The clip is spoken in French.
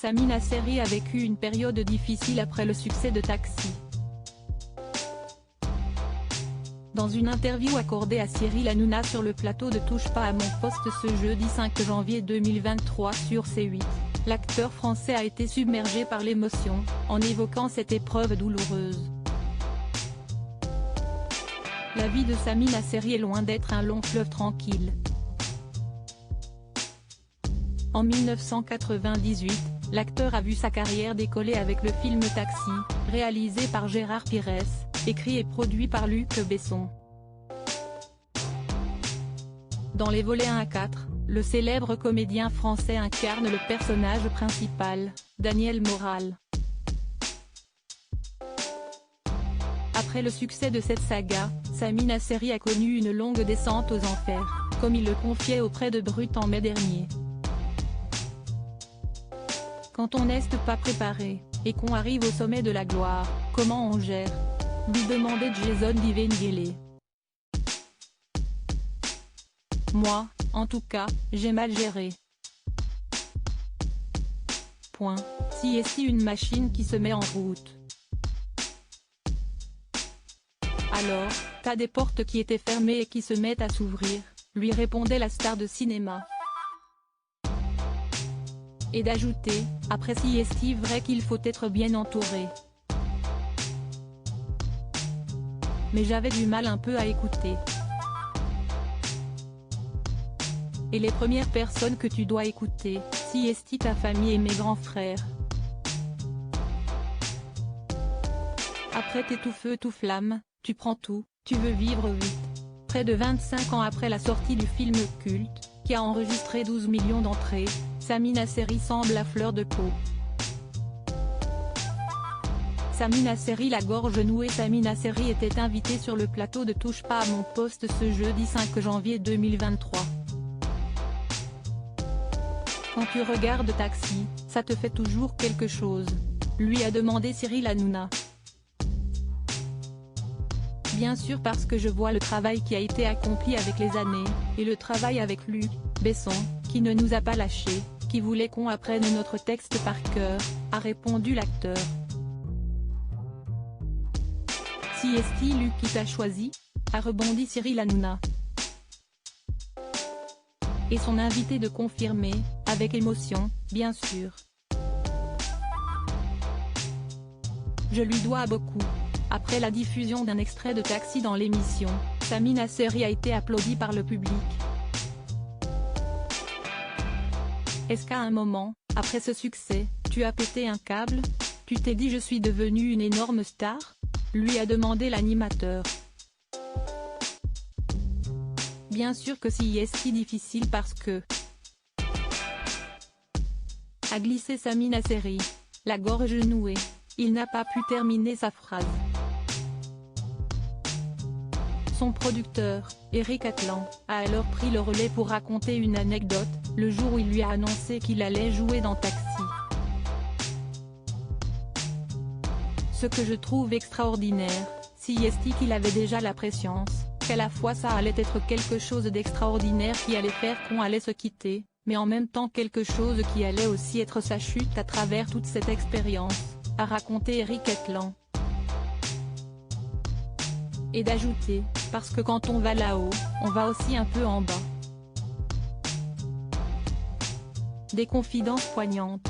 Samina Seri a vécu une période difficile après le succès de Taxi. Dans une interview accordée à Cyril Hanouna sur le plateau de Touche pas à mon poste ce jeudi 5 janvier 2023 sur C8, l'acteur français a été submergé par l'émotion, en évoquant cette épreuve douloureuse. La vie de Samina Seri est loin d'être un long fleuve tranquille. En 1998, l'acteur a vu sa carrière décoller avec le film Taxi, réalisé par Gérard Pires, écrit et produit par Luc Besson. Dans les volets 1 à 4, le célèbre comédien français incarne le personnage principal, Daniel Moral. Après le succès de cette saga, Samina Seri a connu une longue descente aux enfers, comme il le confiait auprès de Brut en mai dernier. Quand on n'est pas préparé, et qu'on arrive au sommet de la gloire, comment on gère ? Lui demandait Jason Divengele. Moi, en tout cas, j'ai mal géré. Point. Si est-ce une machine qui se met en route. Alors, t'as des portes qui étaient fermées et qui se mettent à s'ouvrir, lui répondait la star de cinéma. Et d'ajouter, après si est-il vrai qu'il faut être bien entouré. Mais j'avais du mal un peu à écouter. Et les premières personnes que tu dois écouter, si est ta famille et mes grands frères. Après t'es tout feu tout flamme, tu prends tout, tu veux vivre vite. Près de 25 ans après la sortie du film culte, qui a enregistré 12 millions d'entrées, Samina Seri semble à fleur de peau. Samina Seri la gorge nouée. Samina Seri était invitée sur le plateau de Touche pas à mon poste ce jeudi 5 janvier 2023. Quand tu regardes Taxi, ça te fait toujours quelque chose, lui a demandé Cyril Hanouna. Bien sûr parce que je vois le travail qui a été accompli avec les années, et le travail avec Luc Besson, qui ne nous a pas lâchés, qui voulait qu'on apprenne notre texte par cœur, a répondu l'acteur. Si est-il Luc qui t'a choisi ? A rebondi Cyril Hanouna. Et son invité de confirmer, avec émotion, bien sûr. Je lui dois beaucoup. Après la diffusion d'un extrait de Taxi dans l'émission, Samina Seri a été applaudie par le public. Est-ce qu'à un moment, après ce succès, tu as pété un câble ? Tu t'es dit je suis devenue une énorme star ? Lui a demandé l'animateur. Bien sûr que si est si difficile parce que… a glissé Samina Seri, la gorge nouée. Il n'a pas pu terminer sa phrase. Son producteur, Eric Atlan, a alors pris le relais pour raconter une anecdote, le jour où il lui a annoncé qu'il allait jouer dans Taxi. Ce que je trouve extraordinaire, si est qu'il avait déjà la prescience, qu'à la fois ça allait être quelque chose d'extraordinaire qui allait faire qu'on allait se quitter, mais en même temps quelque chose qui allait aussi être sa chute à travers toute cette expérience, a raconté Eric Atlan. Et d'ajouter, parce que quand on va là-haut, on va aussi un peu en bas. Des confidences poignantes.